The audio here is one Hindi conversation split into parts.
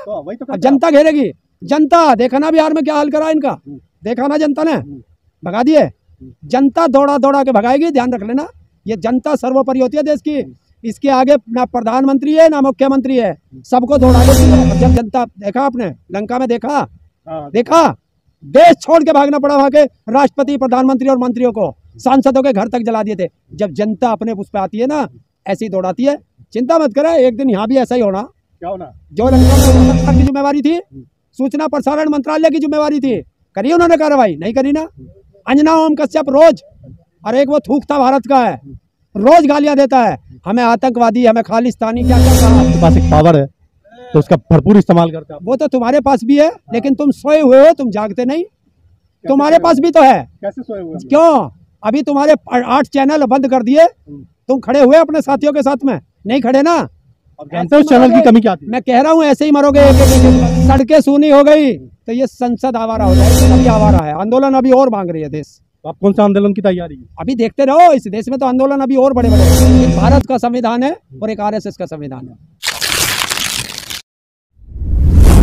अब जनता घेरेगी। जनता देखा ना बिहार में क्या हाल करा इनका, देखा ना जनता ने भगा दिए। जनता दौड़ा दौड़ा के भगाएगी, ध्यान रख लेना। ये जनता सर्वोपरि होती है देश की, इसके आगे ना प्रधानमंत्री है ना मुख्यमंत्री है, सबको दौड़ा देती है। जब जनता देखा, आपने लंका में देखा, देखा देश छोड़ के भागना पड़ा वहां के राष्ट्रपति, प्रधानमंत्री और मंत्रियों को, सांसदों के घर तक जला दिए थे। जब जनता अपने उस पर आती है ना, ऐसी दौड़ाती है। चिंता मत करें, एक दिन यहाँ भी ऐसा ही होना। क्या होना? जो लंका की जिम्मेवारी थी, सूचना प्रसारण मंत्रालय की जिम्मेवारी थी, करी उन्होंने कार्रवाई? नहीं करी ना। अंजना ओम कश्यप रोज, और एक वो थूकता भारत का है, रोज गालियां देता है, हमें आतंकवादी, हमें खालिस्तानी, क्या क्या कहा। आपके पास एक पावर है तो उसका भरपूर इस्तेमाल करते हैं। वो तो तुम्हारे पास भी है, लेकिन तुम सोए हुए हो, तुम जागते नहीं। तुम्हारे पास भी तो है। कैसे सोए हुए? क्यों? अभी तुम्हारे 8 चैनल बंद कर दिए, तुम खड़े हुए अपने साथियों के साथ में, नहीं खड़े ना। जानते हो चैनल की कमी क्या थी? मैं कह रहा हूँ ऐसे ही मरोगे। सड़कें सूनी हो गई तो ये संसद आवारा हो जाएगी। अभी आवारा है, आंदोलन अभी और मांग रही है देश। आप कौन सा आंदोलन की तैयारी है? अभी देखते रहो, इस देश में तो आंदोलन अभी और बड़े बड़े। एक भारत का संविधान है और एक RSS का संविधान है।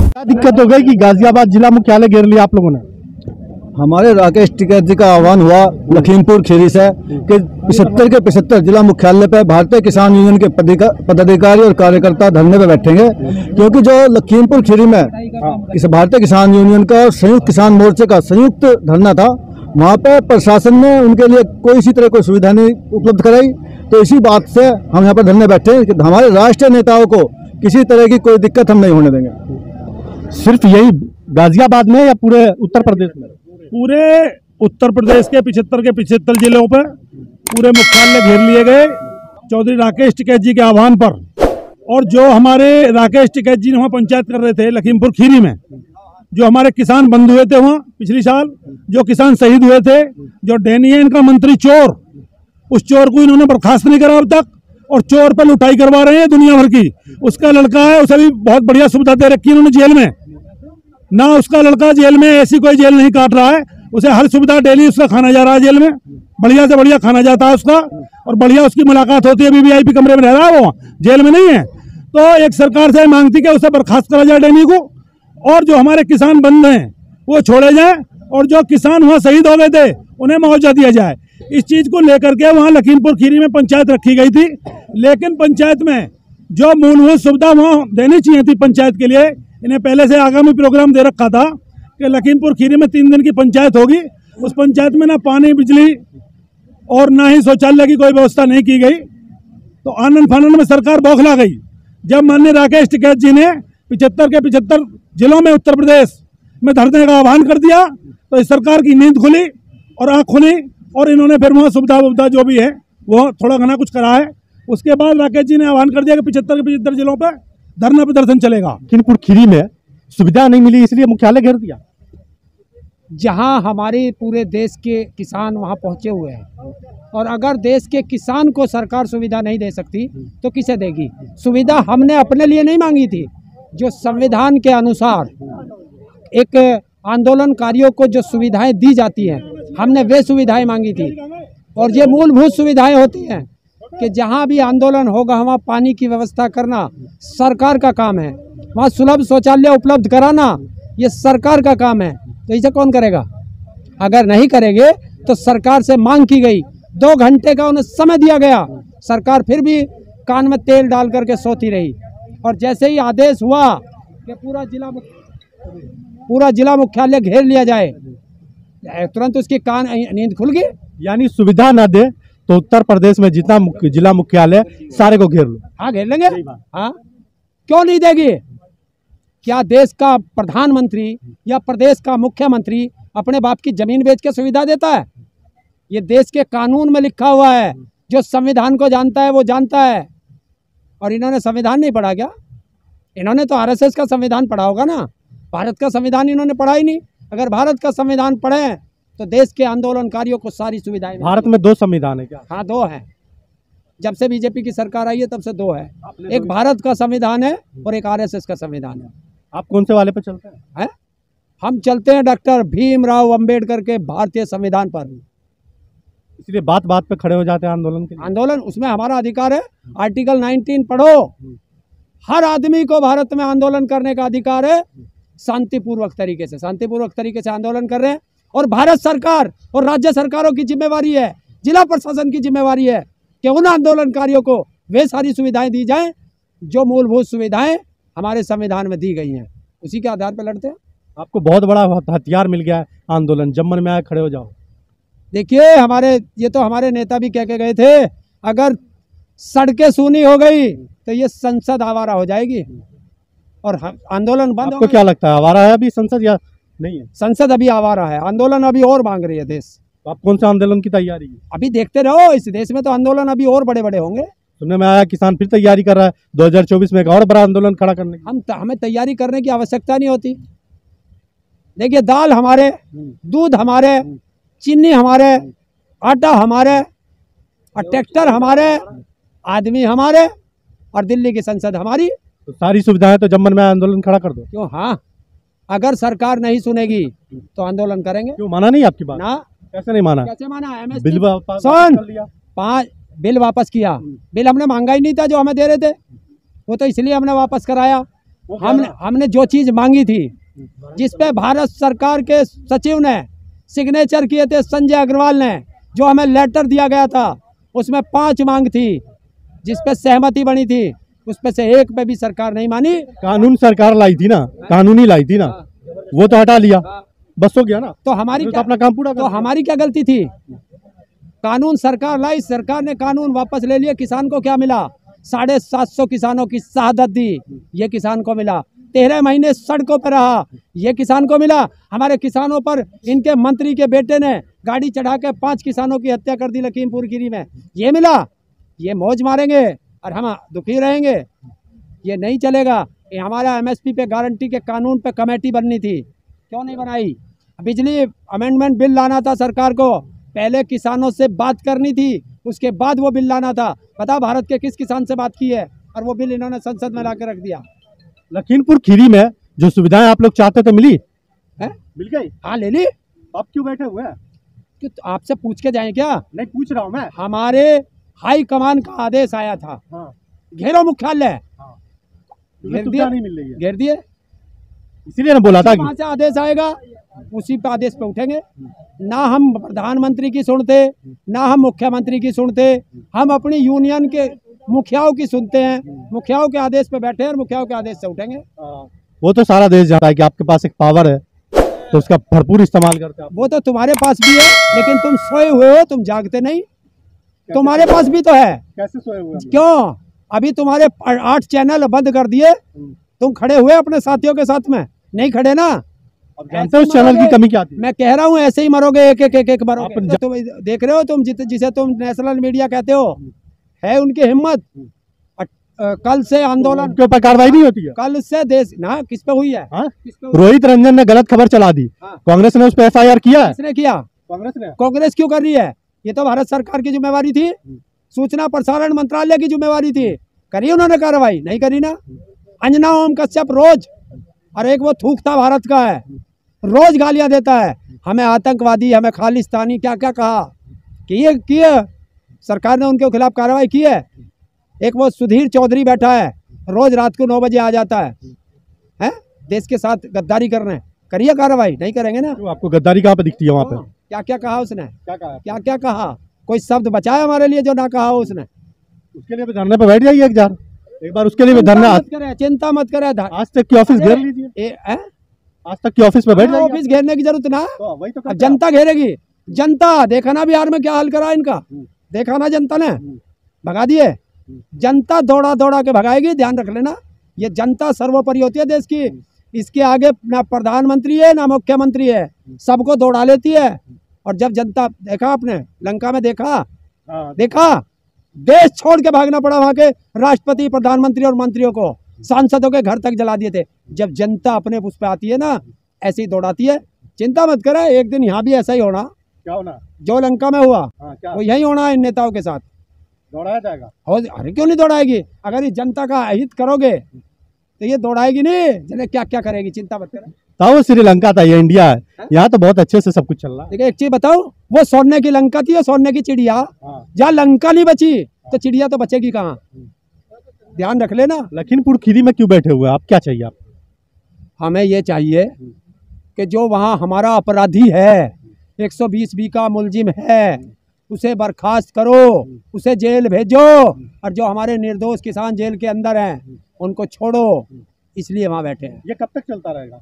क्या दिक्कत हो गई कि गाजियाबाद जिला मुख्यालय घेर लिया आप लोगों ने? हमारे राकेश टिकैत जी का आह्वान हुआ लखीमपुर खीरी से कि 75 के 75 जिला मुख्यालय पर भारतीय किसान यूनियन के पदाधिकारी और कार्यकर्ता धरने पे बैठेंगे, क्योंकि जो लखीमपुर खीरी में इस भारतीय किसान यूनियन का और संयुक्त किसान मोर्चे का संयुक्त धरना था, वहाँ पे प्रशासन ने उनके लिए कोई इसी तरह कोई सुविधा नहीं उपलब्ध कराई। तो इसी बात से हम यहाँ पर धरने बैठे कि हमारे राष्ट्रीय नेताओं को किसी तरह की कोई दिक्कत हम नहीं होने देंगे। सिर्फ यही गाजियाबाद में या पूरे उत्तर प्रदेश में? पूरे उत्तर प्रदेश के 75 के 75 जिलों पर पूरे मुख्यालय घेर लिए गए चौधरी राकेश टिकैत जी के आह्वान पर। और जो हमारे राकेश टिकैत जी वहाँ पंचायत कर रहे थे लखीमपुर खीरी में, जो हमारे किसान बंद हुए थे वहाँ पिछली साल, जो किसान शहीद हुए थे, जो डैनी है इनका मंत्री चोर, उस चोर को इन्होंने बर्खास्त नहीं करा अब तक, और चोर पर लुटाई करवा रहे हैं दुनिया भर की। उसका लड़का है, उसे भी बहुत बढ़िया सुविधा दे रखी है उन्होंने जेल में ना। उसका लड़का जेल में ऐसी कोई जेल नहीं काट रहा है, उसे हर सुविधा डेली उसका खाना जा रहा है जेल में, बढ़िया से बढ़िया खाना जाता है उसका, और बढ़िया उसकी मुलाकात होती है। VIP कमरे में रह रहा है, वो जेल में नहीं है। तो एक सरकार से मांगती कि उसे बर्खास्त करा जाए डैनी को, और जो हमारे किसान बंद हैं वो छोड़े जाए, और जो किसान वहाँ शहीद हो गए थे उन्हें मुआवजा दिया जाए। इस चीज को लेकर के वहाँ लखीमपुर खीरी में पंचायत रखी गई थी, लेकिन पंचायत में जो मूलभूत सुविधा वहाँ देनी चाहिए थी पंचायत के लिए, इन्हें पहले से आगामी प्रोग्राम दे रखा था कि लखीमपुर खीरी में 3 दिन की पंचायत होगी। उस पंचायत में ना पानी, बिजली और ना ही शौचालय की कोई व्यवस्था नहीं की गई। तो आनंद फानंद में सरकार बौखला गई जब माननीय राकेश टिकैत जी ने 75 के 75 जिलों में उत्तर प्रदेश में धरने का आह्वान कर दिया। तो इस सरकार की नींद खुली और आँख खुली, और इन्होंने फिर वहाँ सुविधा जो भी है वो थोड़ा घना कुछ करा है। उसके बाद राकेश जी ने आह्वान कर दिया कि 75 के 75 जिलों पर धरना प्रदर्शन चलेगा। लखीमपुर खीरी में सुविधा नहीं मिली इसलिए मुख्यालय घेर दिया। जहां हमारे पूरे देश के किसान वहां पहुंचे हुए हैं, और अगर देश के किसान को सरकार सुविधा नहीं दे सकती तो किसे देगी? सुविधा हमने अपने लिए नहीं मांगी थी, जो संविधान के अनुसार एक आंदोलनकारियों को जो सुविधाएं दी जाती हैं, हमने वे सुविधाएं मांगी थी। और ये मूलभूत सुविधाएं होती हैं कि जहां भी आंदोलन होगा वहाँ पानी की व्यवस्था करना सरकार का काम है, वहाँ सुलभ शौचालय उपलब्ध कराना ये सरकार का काम है। तो इसे कौन करेगा? अगर नहीं करेंगे तो सरकार से मांग की गई, 2 घंटे का उन्हें समय दिया गया, सरकार फिर भी कान में तेल डाल करके सोती रही। और जैसे ही आदेश हुआ कि पूरा जिला मुख्यालय घेर लिया जाए, तुरंत उसकी कान नींद खुल गई। यानी सुविधा ना दे तो उत्तर प्रदेश में जितना जिला मुख्यालय सारे को घेर लो। हाँ, घेर लेंगे। हाँ, क्यों नहीं देगी? क्या देश का प्रधानमंत्री या प्रदेश का मुख्यमंत्री अपने बाप की जमीन बेच के सुविधा देता है? ये देश के कानून में लिखा हुआ है, जो संविधान को जानता है वो जानता है। और इन्होंने संविधान नहीं पढ़ा क्या? इन्होंने तो RSS का संविधान पढ़ा होगा ना, भारत का संविधान इन्होंने पढ़ा ही नहीं। अगर भारत का संविधान पढ़े तो देश के आंदोलनकारियों को सारी सुविधाएं। भारत में 2 संविधान है क्या? हाँ, 2 हैं। जब से BJP की सरकार आई है तब से 2 है। एक भारत का संविधान है और एक RSS का संविधान है। आप कौन से वाले पे चलते हैं? हम चलते हैं डॉक्टर भीमराव अंबेडकर के भारतीय संविधान पर। इसलिए बात बात पे खड़े हो जाते हैं आंदोलन के लिए। आंदोलन, उसमें हमारा अधिकार है। आर्टिकल 19 पढ़ो, हर आदमी को भारत में आंदोलन करने का अधिकार है, शांतिपूर्वक तरीके से आंदोलन कर रहे हैं। और भारत सरकार और राज्य सरकारों की जिम्मेवारी है, जिला प्रशासन की जिम्मेवारी है कि उन आंदोलनकारियों को वे सारी सुविधाएं दी जाएं जो मूलभूत सुविधाएं हमारे संविधान में दी गई हैं, उसी के आधार पर लड़ते हैं। आपको बहुत बड़ा हथियार मिल गया है आंदोलन, जब मन में आए खड़े हो जाओ। देखिए ये तो हमारे नेता भी कह के गए थे, अगर सड़कें सूनी हो गई तो ये संसद आवारा हो जाएगी और आंदोलन बंद हो आपको क्या लगता है, आवारा है अभी संसद या नहीं है? संसद अभी आवारा है, आंदोलन अभी और मांग रही है देश। तो आप कौन सा आंदोलन की तैयारी है? अभी देखते रहो, इस देश में तो आंदोलन अभी और बड़े बड़े होंगे। सुनने में आया किसान फिर तैयारी कर रहा है 2024 में एक और बड़ा आंदोलन खड़ा करने की। हमें तैयारी करने की आवश्यकता नहीं होती। देखिए, दाल हमारे, दूध हमारे, चीनी हमारे, आटा हमारे, और ट्रैक्टर हमारे, आदमी हमारे, और दिल्ली की संसद हमारी। तो सारी सुविधाएं तो जब मन में आए आंदोलन खड़ा कर दो। क्यों? हाँ, अगर सरकार नहीं सुनेगी तो आंदोलन करेंगे। क्यों माना नहीं आपकी बात? ना, कैसे नहीं माना? कैसे माना? बिल वापस सुन, कर लिया। 5 बिल वापस किया। बिल हमने मांगा ही नहीं था जो हमें दे रहे थे, वो तो इसलिए हमने वापस कराया। हमने जो चीज मांगी थी, जिसपे भारत सरकार के सचिव ने सिग्नेचर किए थे, संजय अग्रवाल ने, जो हमें लेटर दिया गया था, उसमें 5 मांग थी जिसपे सहमति बनी थी, उसपे से एक पे भी सरकार नहीं मानी। कानून सरकार लाई थी ना, कानूनी लाई थी ना, वो तो हटा लिया, बस हो गया ना। तो हमारी तो अपना काम पूरा कर तो हमारी क्या गलती थी? कानून सरकार लाई, सरकार ने कानून वापस ले लिया। किसान को क्या मिला? 750 किसानों की शहादत दी, ये किसान को मिला। 13 महीने सड़कों पर रहा, ये किसान को मिला। हमारे किसानों पर इनके मंत्री के बेटे ने गाड़ी चढ़ा के 5 किसानों की हत्या कर दी लखीमपुर खीरी में, ये मिला। ये मौज मारेंगे और हम दुखी रहेंगे, ये नहीं चलेगा। ये हमारा MSP पे गारंटी के कानून पे कमेटी बननी थी, क्यों नहीं बनाई? बिजली अमेंडमेंट बिल लाना था सरकार को, पहले किसानों से बात करनी थी, उसके बाद वो बिल लाना था। बता, भारत के किस किसान से बात की है? और वो बिल इन्होंने संसद में ला के रख दिया। लखीमपुर खीरी में जो सुविधाएं आप लोग चाहते थे मिली है? मिल गई? हाँ, ले ली। आप क्यों बैठे हुए हैं? क्यों, आपसे पूछ के जाए क्या? नहीं पूछ रहा हूँ मैं। हमारे हाई कमान का आदेश आया था, हाँ। घेरो मुख्यालय, घेर दिया, नहीं मिल रही है, घेर दिए। इसीलिए ना बोला था वहाँ से आदेश आएगा, उसी पे आदेश पे उठेंगे। ना हम प्रधानमंत्री की सुनते, ना हम मुख्यमंत्री की सुनते, हम अपनी यूनियन के मुखियाओं की सुनते हैं। मुखियाओं के आदेश पे बैठे हैं और मुखियाओं के आदेश से उठेंगे। वो तो सारा देश जानता है कि आपके पास एक पावर है, तो उसका भरपूर इस्तेमाल करते हैं। वो तो तुम्हारे पास भी है, लेकिन तुम सोए हुए हो, तुम जागते नहीं। तुम्हारे पास भी तो है। कैसे सोए हुए हैं? क्यों? अभी तुम्हारे 8 चैनल बंद कर दिए, तुम खड़े हुए अपने साथियों के साथ में? नहीं खड़े ना। अब जानते हो उस चैनल की कमी क्या थी? मैं कह रहा हूँ, ऐसे ही मरोगे, एक मरोगे। तो तुम देख रहे हो, तुम जिसे तुम नेशनल मीडिया कहते हो, है उनकी हिम्मत। कल से आंदोलन के ऊपर कार्रवाई नहीं होती है? कल से देश ना, किस पे हुई है? किस पे हुई? रोहित रंजन ने गलत खबर चला दी, कांग्रेस ने उस पर FIR किया है। किसने किया? कांग्रेस क्यों कर रही है? ये तो भारत सरकार की जिम्मेवारी थी, सूचना प्रसारण मंत्रालय की जिम्मेवारी थी। करी उन्होंने कार्रवाई? नहीं करी ना। अंजना ओम कश्यप रोज, और एक वो थूकता भारत का है, रोज गालियां देता है, हमें आतंकवादी, हमें खालिस्तानी, क्या क्या कहा। किए सरकार ने उनके खिलाफ कार्रवाई की है। एक वो सुधीर चौधरी बैठा है, रोज रात को 9 बजे आ जाता है देश के साथ गद्दारी करने। करिए कार्रवाई? नहीं करेंगे ना। तो आपको गद्दारी कहाँ पे दिखती है? वहाँ पे क्या क्या कहा उसने? क्या क्या कहा? कोई शब्द बचाया हमारे लिए जो ना कहा हो उसने? उसके लिए भी धरने पे बैठ जाइए एक बार उसके लिए भी धरना। चिंता मत करे। आज तक की ऑफिस घेर लीजिए, आज तक की ऑफिस पे बैठ जाइए। ऑफिस घेरने की जरूरत ना, वही तो अब जनता घेरेगी। जनता देखा ना बिहार में क्या हाल करा इनका, देखा ना जनता ने, भगा दिए। जनता दौड़ा दौड़ा के भगाएगी, ध्यान रख लेना। ये जनता सर्वोपरि होती है देश की, इसके आगे ना प्रधानमंत्री है ना मुख्यमंत्री है, सबको दौड़ा लेती है। और जब जनता, देखा आपने लंका में देखा, देश छोड़ के भागना पड़ा वहां के राष्ट्रपति, प्रधानमंत्री और मंत्रियों को, सांसदों के घर तक जला दिए थे। जब जनता अपने उस पर आती है ना, ऐसे ही दौड़ाती है। चिंता मत करें, एक दिन यहाँ भी ऐसा ही होना। क्या होना? जो लंका में हुआ वो यही होना इन नेताओं के साथ। दौड़ाया जाएगा? अरे क्यों नहीं दौड़ाएगी? अगर ये जनता का हित करोगे तो ये दौड़ाएगी नहीं। जने क्या क्या करेगी, चिंता मत करें। वो श्रीलंका था, ये इंडिया है, यहाँ तो बहुत अच्छे से सब कुछ चल रहा है। देखिए, एक चीज बताओ, वो सोने की लंका थी और सोने की चिड़िया, जहाँ लंका नहीं बची तो चिड़िया तो बचेगी कहाँ? ध्यान रख लेना। लखीमपुर खीरी में क्यों बैठे हुए हैं आप, क्या चाहिए आप? हमें ये चाहिए कि जो वहाँ हमारा अपराधी है, 120 का मुलजिम है, उसे बर्खास्त करो, उसे जेल भेजो, और जो हमारे निर्दोष किसान जेल के अंदर हैं उनको छोड़ो। इसलिए वहाँ बैठे हैं। ये कब तक चलता रहेगा?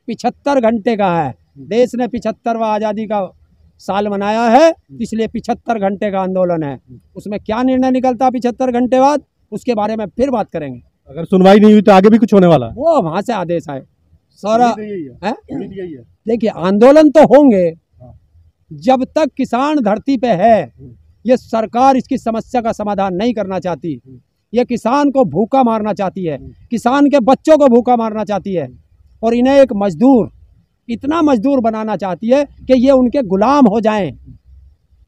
75 घंटे का है। देश ने 75वां आज़ादी का साल मनाया है, इसलिए 75 घंटे का आंदोलन है। उसमें क्या निर्णय निकलता 75 घंटे बाद, उसके बारे में फिर बात करेंगे। अगर सुनवाई नहीं हुई तो आगे भी कुछ होने वाला है? वो वहाँ से आदेश आए सारा यही है, है। यही है। देखिए, आंदोलन तो होंगे जब तक किसान धरती पे है। ये सरकार इसकी समस्या का समाधान नहीं करना चाहती। ये किसान को भूखा मारना चाहती है, किसान के बच्चों को भूखा मारना चाहती है, और इन्हें एक मजदूर, इतना मजदूर बनाना चाहती है कि ये उनके गुलाम हो जाएं।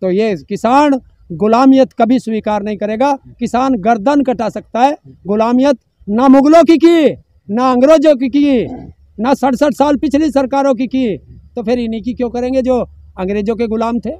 तो ये किसान गुलामियत कभी स्वीकार नहीं करेगा। किसान गर्दन कटा सकता है, गुलामियत ना मुगलों की, ना अंग्रेजों की, ना 67 साल पिछली सरकारों की। तो फिर इन्हीं की क्यों करेंगे जो अंग्रेजों के गुलाम थे।